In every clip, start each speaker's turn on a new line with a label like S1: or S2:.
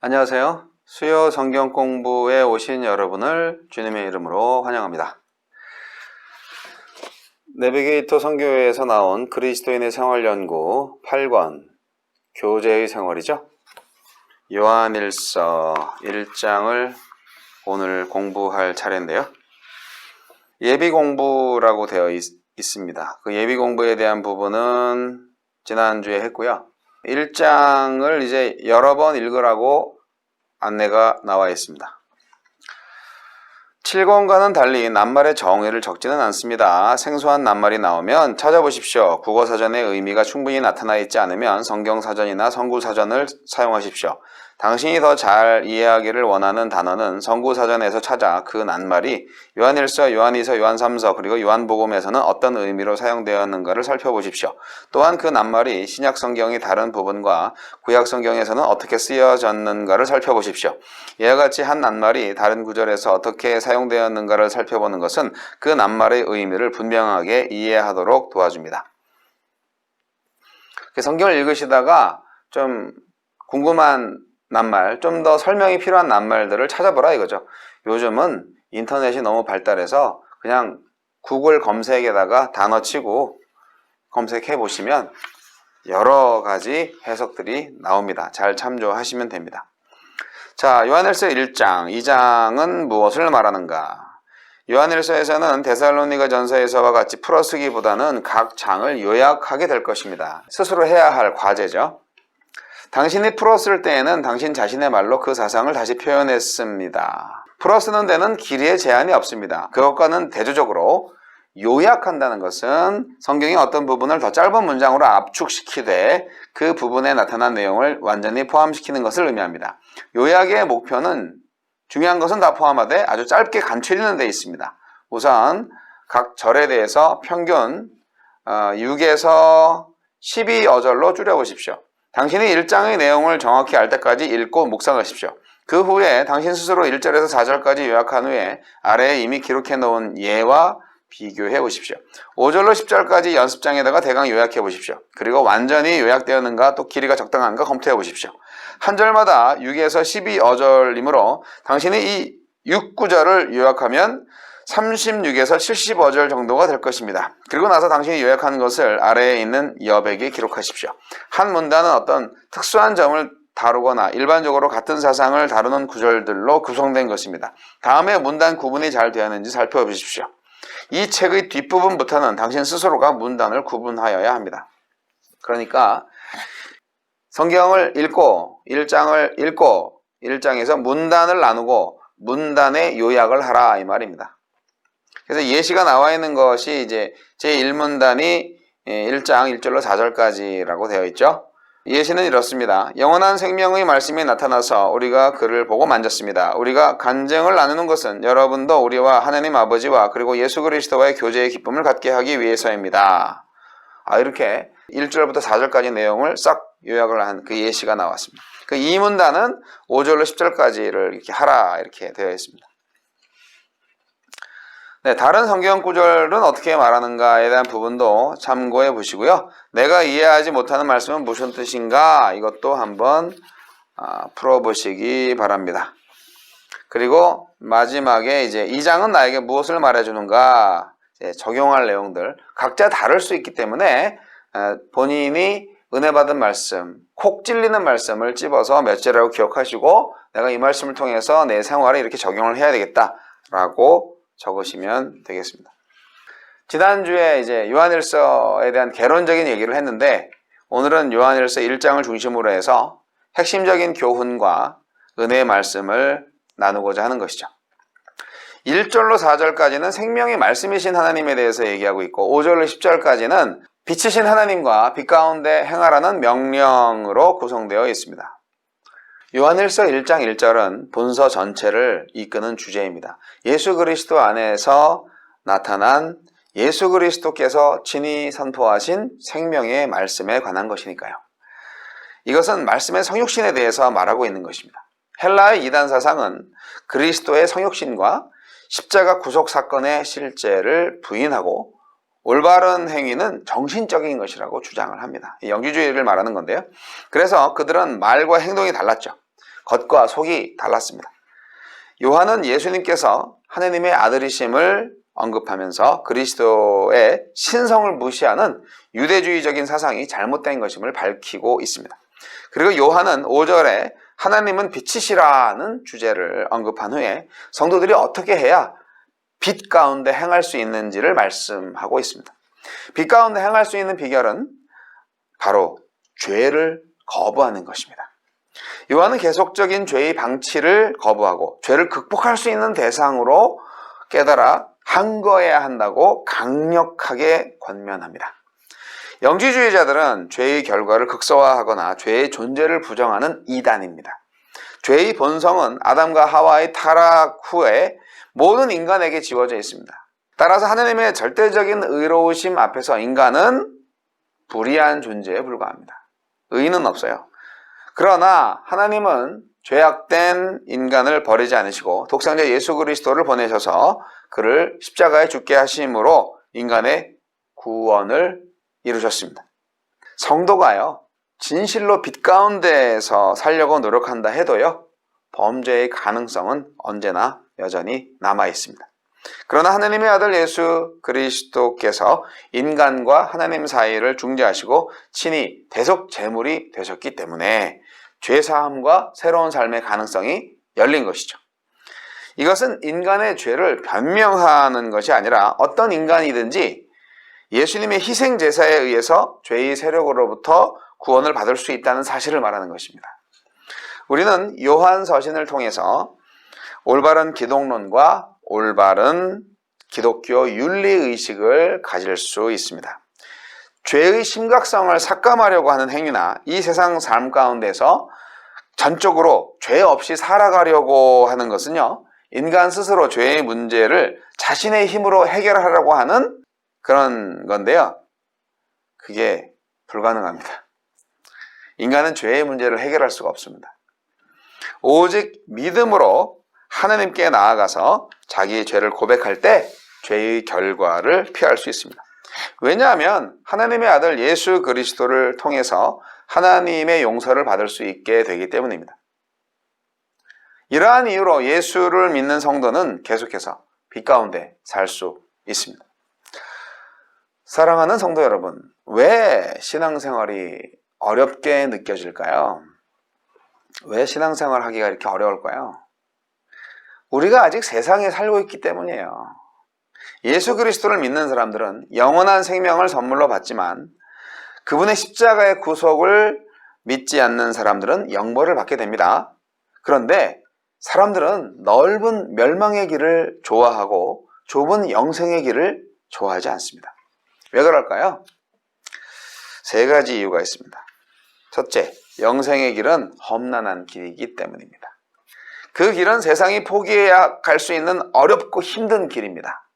S1: 안녕하세요. 수요 성경 공부에 오신 여러분을 주님의 이름으로 환영합니다. 내비게이터 선교회에서 나온 그리스도인의 생활연구 8권 교제의 생활이죠. 요한일서 1장을 오늘 공부할 차례인데요. 예비 공부라고 되어 있습니다. 그 예비 공부에 대한 부분은 지난주에 했고요. 1장을 이제 여러 번 읽으라고 안내가 나와 있습니다. 7권과는 달리 낱말의 정의를 적지는 않습니다. 생소한 낱말이 나오면 찾아보십시오. 국어사전의 의미가 충분히 나타나 있지 않으면 성경사전이나 성구사전을 사용하십시오. 당신이 더 잘 이해하기를 원하는 단어는 성구사전에서 찾아 그 낱말이 요한일서, 요한이서, 요한삼서 그리고 요한복음에서는 어떤 의미로 사용되었는가를 살펴보십시오. 또한 그 낱말이 신약성경의 다른 부분과 구약성경에서는 어떻게 쓰여졌는가를 살펴보십시오. 이와 같이 한 낱말이 다른 구절에서 어떻게 사용되었는가를 살펴보는 것은 그 낱말의 의미를 분명하게 이해하도록 도와줍니다. 성경을 읽으시다가 좀 궁금한 낱말, 좀 더 설명이 필요한 낱말들을 찾아보라 이거죠. 요즘은 인터넷이 너무 발달해서 그냥 구글 검색에다가 단어 치고 검색해 보시면 여러 가지 해석들이 나옵니다. 잘 참조하시면 됩니다. 자, 요한일서 1장, 2장은 무엇을 말하는가? 요한일서에서는 데살로니가 전서에서와 같이 풀어쓰기보다는 각 장을 요약하게 될 것입니다. 스스로 해야 할 과제죠. 당신이 풀었을 때에는 당신 자신의 말로 그 사상을 다시 표현했습니다. 풀어쓰는 데는 길이에 제한이 없습니다. 그것과는 대조적으로 요약한다는 것은 성경의 어떤 부분을 더 짧은 문장으로 압축시키되 그 부분에 나타난 내용을 완전히 포함시키는 것을 의미합니다. 요약의 목표는 중요한 것은 다 포함하되 아주 짧게 간추리는 데 있습니다. 우선 각 절에 대해서 평균 6에서 12어절로 줄여보십시오. 당신이 1장의 내용을 정확히 알 때까지 읽고 묵상하십시오. 그 후에 당신 스스로 1절에서 4절까지 요약한 후에 아래에 이미 기록해 놓은 예와 비교해 보십시오. 5절로 10절까지 연습장에다가 대강 요약해 보십시오. 그리고 완전히 요약되었는가 또 길이가 적당한가 검토해 보십시오. 한 절마다 6에서 12어절이므로 당신이 이 6구절을 요약하면 36에서 70어절 정도가 될 것입니다. 그리고 나서 당신이 요약한 것을 아래에 있는 여백에 기록하십시오. 한 문단은 어떤 특수한 점을 다루거나 일반적으로 같은 사상을 다루는 구절들로 구성된 것입니다. 다음에 문단 구분이 잘 되었는지 살펴보십시오. 이 책의 뒷부분부터는 당신 스스로가 문단을 구분하여야 합니다. 그러니까 성경을 읽고 1장을 읽고 1장에서 문단을 나누고 문단의 요약을 하라 이 말입니다. 그래서 예시가 나와 있는 것이 이제 제1문단이 1장 1절로 4절까지라고 되어 있죠. 예시는 이렇습니다. 영원한 생명의 말씀이 나타나서 우리가 그를 보고 만졌습니다. 우리가 간증을 나누는 것은 여러분도 우리와 하나님 아버지와 그리고 예수 그리스도와의 교제의 기쁨을 갖게 하기 위해서입니다. 이렇게 1절부터 4절까지 내용을 싹 요약을 한 그 예시가 나왔습니다. 그 2문단은 5절로 10절까지를 이렇게 하라 이렇게 되어 있습니다. 네, 다른 성경 구절은 어떻게 말하는가에 대한 부분도 참고해 보시고요. 내가 이해하지 못하는 말씀은 무슨 뜻인가 이것도 한번 풀어보시기 바랍니다. 그리고 마지막에 이제 2장은 나에게 무엇을 말해주는가 적용할 내용들 각자 다를 수 있기 때문에 본인이 은혜 받은 말씀, 콕 찔리는 말씀을 집어서 몇 절이라고 기억하시고 내가 이 말씀을 통해서 내 생활에 이렇게 적용을 해야 되겠다라고 적으시면 되겠습니다. 지난주에 이제 요한일서에 대한 개론적인 얘기를 했는데 오늘은 요한일서 1장을 중심으로 해서 핵심적인 교훈과 은혜의 말씀을 나누고자 하는 것이죠. 1절로 4절까지는 생명의 말씀이신 하나님에 대해서 얘기하고 있고 5절로 10절까지는 빛이신 하나님과 빛 가운데 행하라는 명령으로 구성되어 있습니다. 요한일서 1장 1절은 본서 전체를 이끄는 주제입니다. 예수 그리스도 안에서 나타난 예수 그리스도께서 친히 선포하신 생명의 말씀에 관한 것이니까요. 이것은 말씀의 성육신에 대해서 말하고 있는 것입니다. 헬라의 이단 사상은 그리스도의 성육신과 십자가 구속 사건의 실제를 부인하고 올바른 행위는 정신적인 것이라고 주장을 합니다. 영주주의를 말하는 건데요. 그래서 그들은 말과 행동이 달랐죠. 겉과 속이 달랐습니다. 요한은 예수님께서 하느님의 아들이심을 언급하면서 그리스도의 신성을 무시하는 유대주의적인 사상이 잘못된 것임을 밝히고 있습니다. 그리고 요한은 5절에 하나님은 빛이시라는 주제를 언급한 후에 성도들이 어떻게 해야 빛 가운데 행할 수 있는지를 말씀하고 있습니다. 빛 가운데 행할 수 있는 비결은 바로 죄를 거부하는 것입니다. 요한은 계속적인 죄의 방치를 거부하고 죄를 극복할 수 있는 대상으로 깨달아 항거해야 한다고 강력하게 권면합니다. 영지주의자들은 죄의 결과를 극소화하거나 죄의 존재를 부정하는 이단입니다. 죄의 본성은 아담과 하와의 타락 후에 모든 인간에게 지워져 있습니다. 따라서 하느님의 절대적인 의로우심 앞에서 인간은 불의한 존재에 불과합니다. 의는 없어요. 그러나 하나님은 죄악된 인간을 버리지 않으시고 독생자 예수 그리스도를 보내셔서 그를 십자가에 죽게 하심으로 인간의 구원을 이루셨습니다. 성도가요, 진실로 빛 가운데에서 살려고 노력한다 해도요, 범죄의 가능성은 언제나 여전히 남아 있습니다. 그러나 하나님의 아들 예수 그리스도께서 인간과 하나님 사이를 중재하시고 친히 대속 제물이 되셨기 때문에 죄사함과 새로운 삶의 가능성이 열린 것이죠. 이것은 인간의 죄를 변명하는 것이 아니라 어떤 인간이든지 예수님의 희생 제사에 의해서 죄의 세력으로부터 구원을 받을 수 있다는 사실을 말하는 것입니다. 우리는 요한 서신을 통해서 올바른 기독론과 올바른 기독교 윤리의식을 가질 수 있습니다. 죄의 심각성을 삭감하려고 하는 행위나 이 세상 삶 가운데서 전적으로 죄 없이 살아가려고 하는 것은요, 인간 스스로 죄의 문제를 자신의 힘으로 해결하려고 하는 그런 건데요, 그게 불가능합니다. 인간은 죄의 문제를 해결할 수가 없습니다. 오직 믿음으로 하나님께 나아가서 자기의 죄를 고백할 때 죄의 결과를 피할 수 있습니다. 왜냐하면 하나님의 아들 예수 그리스도를 통해서 하나님의 용서를 받을 수 있게 되기 때문입니다. 이러한 이유로 예수를 믿는 성도는 계속해서 빛 가운데 살 수 있습니다. 사랑하는 성도 여러분, 왜 신앙생활이 어렵게 느껴질까요? 왜 신앙생활 하기가 이렇게 어려울까요? 우리가 아직 세상에 살고 있기 때문이에요. 예수 그리스도를 믿는 사람들은 영원한 생명을 선물로 받지만 그분의 십자가의 구속을 믿지 않는 사람들은 영벌을 받게 됩니다. 그런데 사람들은 넓은 멸망의 길을 좋아하고 좁은 영생의 길을 좋아하지 않습니다. 왜 그럴까요? 세 가지 이유가 있습니다. 첫째, 영생의 길은 험난한 길이기 때문입니다. 그 길은 세상이 포기해야 갈 수 있는 어렵고 힘든 길입니다.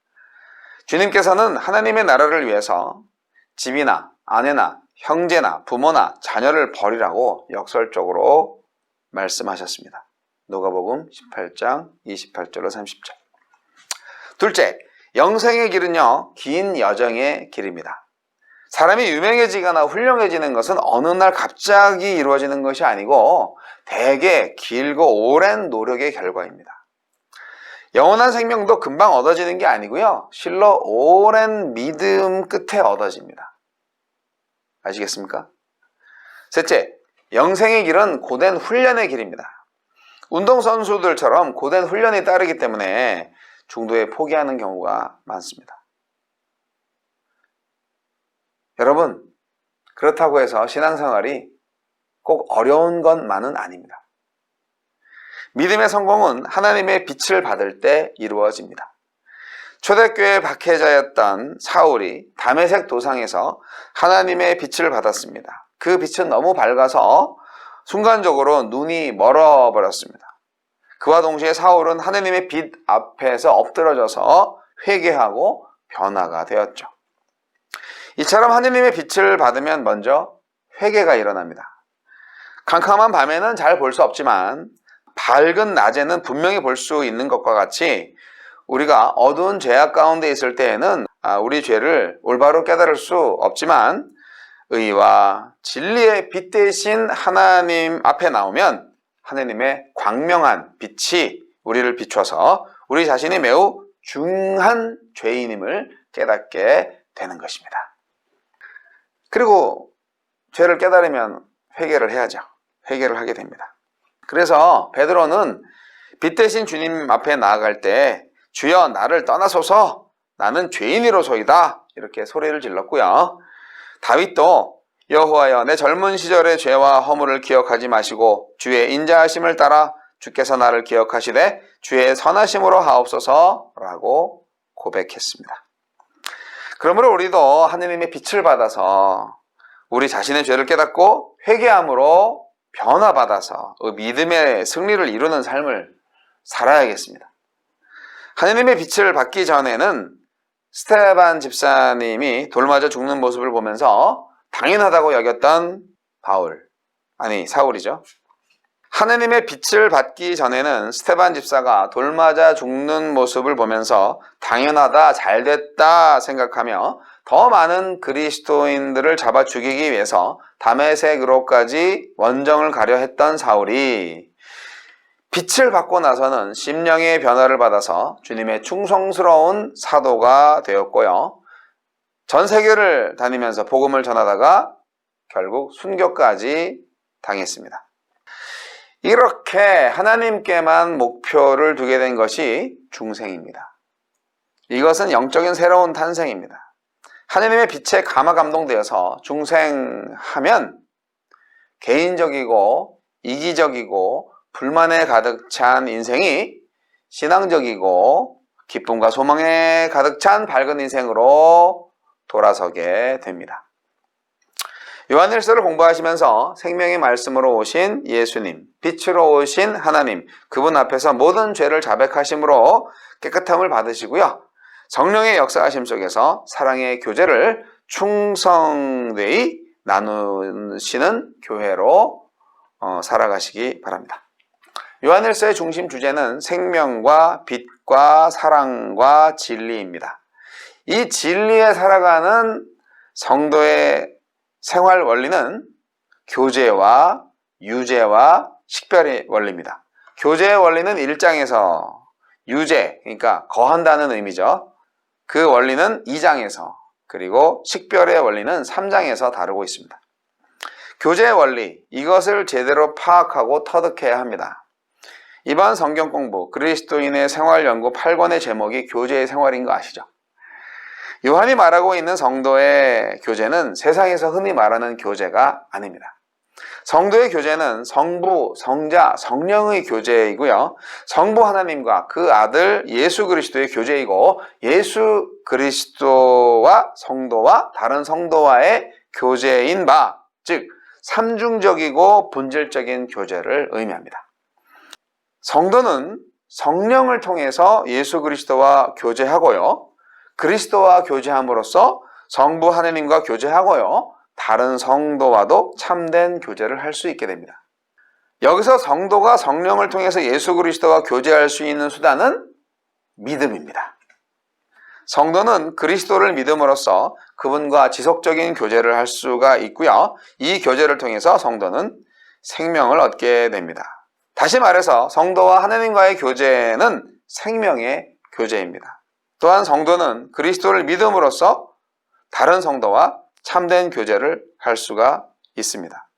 S1: 주님께서는 하나님의 나라를 위해서 집이나 아내나 형제나 부모나 자녀를 버리라고 역설적으로 말씀하셨습니다. 누가복음 18장 28절로 30절. 둘째, 영생의 길은요, 긴 여정의 길입니다. 사람이 유명해지거나 훌륭해지는 것은 어느 날 갑자기 이루어지는 것이 아니고 대개 길고 오랜 노력의 결과입니다. 영원한 생명도 금방 얻어지는 게 아니고요, 실로 오랜 믿음 끝에 얻어집니다. 아시겠습니까? 셋째, 영생의 길은 고된 훈련의 길입니다. 운동선수들처럼 고된 훈련이 따르기 때문에 중도에 포기하는 경우가 많습니다. 여러분, 그렇다고 해서 신앙생활이 꼭 어려운 것만은 아닙니다. 믿음의 성공은 하나님의 빛을 받을 때 이루어집니다. 초대교회 박해자였던 사울이 다메섹 도상에서 하나님의 빛을 받았습니다. 그 빛은 너무 밝아서 순간적으로 눈이 멀어버렸습니다. 그와 동시에 사울은 하나님의 빛 앞에서 엎드러져서 회개하고 변화가 되었죠. 이처럼 하나님의 빛을 받으면 먼저 회개가 일어납니다. 캄캄한 밤에는 잘 볼 수 없지만 밝은 낮에는 분명히 볼 수 있는 것과 같이 우리가 어두운 죄악 가운데 있을 때에는 우리 죄를 올바로 깨달을 수 없지만 의와 진리의 빛 대신 하나님 앞에 나오면 하느님의 광명한 빛이 우리를 비춰서 우리 자신이 매우 중한 죄인임을 깨닫게 되는 것입니다. 그리고 죄를 깨달으면 회개를 해야죠. 회개를 하게 됩니다. 그래서 베드로는 빛 대신 주님 앞에 나아갈 때 주여 나를 떠나소서 나는 죄인이로소이다 이렇게 소리를 질렀고요. 다윗도 여호와여 내 젊은 시절의 죄와 허물을 기억하지 마시고 주의 인자하심을 따라 주께서 나를 기억하시되 주의 선하심으로 하옵소서 라고 고백했습니다. 그러므로 우리도 하느님의 빛을 받아서 우리 자신의 죄를 깨닫고 회개함으로 변화받아서 믿음의 승리를 이루는 삶을 살아야겠습니다. 하느님의 빛을 받기 전에는 스데반 집사님이 돌 맞아 죽는 모습을 보면서 당연하다고 여겼던 사울이죠. 하느님의 빛을 받기 전에는 스데반 집사가 돌 맞아 죽는 모습을 보면서 당연하다, 잘됐다 생각하며 더 많은 그리스도인들을 잡아 죽이기 위해서 다메섹으로까지 원정을 가려 했던 사울이 빛을 받고 나서는 심령의 변화를 받아서 주님의 충성스러운 사도가 되었고요. 전 세계를 다니면서 복음을 전하다가 결국 순교까지 당했습니다. 이렇게 하나님께만 목표를 두게 된 것이 중생입니다. 이것은 영적인 새로운 탄생입니다. 하나님의 빛에 감화 감동되어서 중생하면 개인적이고 이기적이고 불만에 가득 찬 인생이 신앙적이고 기쁨과 소망에 가득 찬 밝은 인생으로 돌아서게 됩니다. 요한일서를 공부하시면서 생명의 말씀으로 오신 예수님, 빛으로 오신 하나님, 그분 앞에서 모든 죄를 자백하심으로 깨끗함을 받으시고요. 성령의 역사하심 속에서 사랑의 교제를 충성되이 나누시는 교회로 살아가시기 바랍니다. 요한일서의 중심 주제는 생명과 빛과 사랑과 진리입니다. 이 진리에 살아가는 성도의 생활 원리는 교제와 유제와 식별의 원리입니다. 교제의 원리는 1장에서 유제, 그러니까 거한다는 의미죠. 그 원리는 2장에서, 그리고 식별의 원리는 3장에서 다루고 있습니다. 교제의 원리, 이것을 제대로 파악하고 터득해야 합니다. 이번 성경 공부 그리스도인의 생활 연구 8권의 제목이 교제의 생활인 거 아시죠? 요한이 말하고 있는 성도의 교제는 세상에서 흔히 말하는 교제가 아닙니다. 성도의 교제는 성부, 성자, 성령의 교제이고요. 성부 하나님과 그 아들 예수 그리스도의 교제이고 예수 그리스도와 성도와 다른 성도와의 교제인 바, 즉 삼중적이고 본질적인 교제를 의미합니다. 성도는 성령을 통해서 예수 그리스도와 교제하고요. 그리스도와 교제함으로써 성부 하나님과 교제하고요. 다른 성도와도 참된 교제를 할 수 있게 됩니다. 여기서 성도가 성령을 통해서 예수 그리스도와 교제할 수 있는 수단은 믿음입니다. 성도는 그리스도를 믿음으로써 그분과 지속적인 교제를 할 수가 있고요. 이 교제를 통해서 성도는 생명을 얻게 됩니다. 다시 말해서 성도와 하나님과의 교제는 생명의 교제입니다. 또한 성도는 그리스도를 믿음으로써 다른 성도와 참된 교제를 할 수가 있습니다.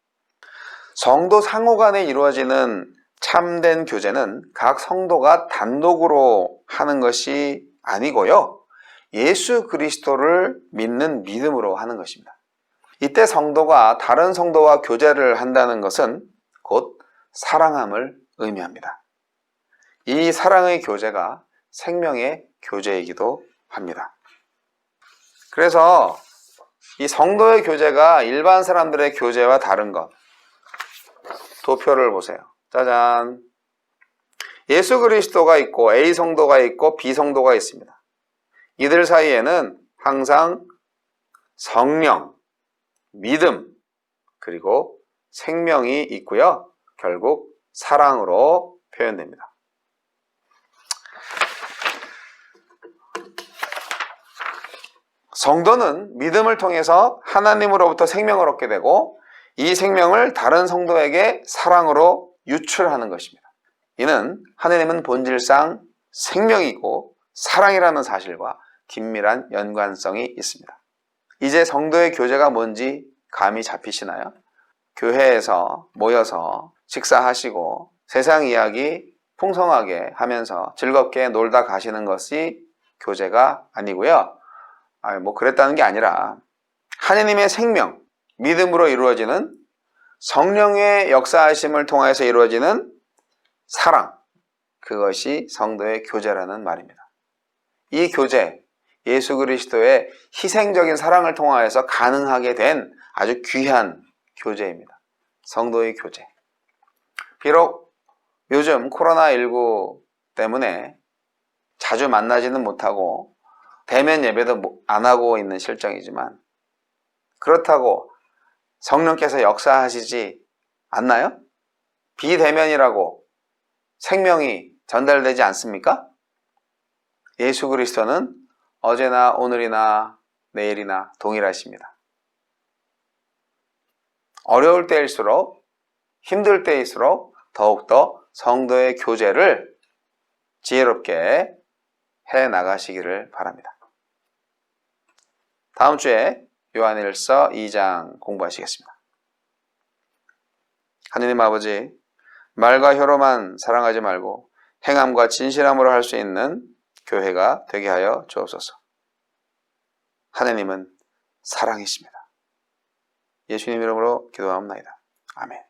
S1: 성도 상호 간에 이루어지는 참된 교제는 각 성도가 단독으로 하는 것이 아니고요. 예수 그리스도를 믿는 믿음으로 하는 것입니다. 이때 성도가 다른 성도와 교제를 한다는 것은 곧 사랑함을 의미합니다. 이 사랑의 교제가 생명의 교제이기도 합니다. 그래서 이 성도의 교제가 일반 사람들의 교제와 다른 것, 도표를 보세요. 짜잔. 예수 그리스도가 있고 A 성도가 있고 B 성도가 있습니다. 이들 사이에는 항상 성령, 믿음, 그리고 생명이 있고요. 결국 사랑으로 표현됩니다. 성도는 믿음을 통해서 하나님으로부터 생명을 얻게 되고 이 생명을 다른 성도에게 사랑으로 유출하는 것입니다. 이는 하느님은 본질상 생명이고 사랑이라는 사실과 긴밀한 연관성이 있습니다. 이제 성도의 교제가 뭔지 감이 잡히시나요? 교회에서 모여서 식사하시고 세상 이야기 풍성하게 하면서 즐겁게 놀다 가시는 것이 교제가 아니고요. 뭐 그랬다는 게 아니라 하느님의 생명, 믿음으로 이루어지는 성령의 역사하심을 통해서 이루어지는 사랑, 그것이 성도의 교제라는 말입니다. 이 교제, 예수 그리스도의 희생적인 사랑을 통하여서 가능하게 된 아주 귀한 교제입니다. 성도의 교제. 비록 요즘 코로나19 때문에 자주 만나지는 못하고 대면 예배도 안 하고 있는 실정이지만 그렇다고 성령께서 역사하시지 않나요? 비대면이라고 생명이 전달되지 않습니까? 예수 그리스도는 어제나 오늘이나 내일이나 동일하십니다. 어려울 때일수록 힘들 때일수록 더욱더 성도의 교제를 지혜롭게 해 나가시기를 바랍니다. 다음 주에 요한일서 2장 공부하시겠습니다. 하느님 아버지, 말과 혀로만 사랑하지 말고 행함과 진실함으로 할 수 있는 교회가 되게 하여 주옵소서. 하느님은 사랑이십니다. 예수님 이름으로 기도하옵나이다. 아멘.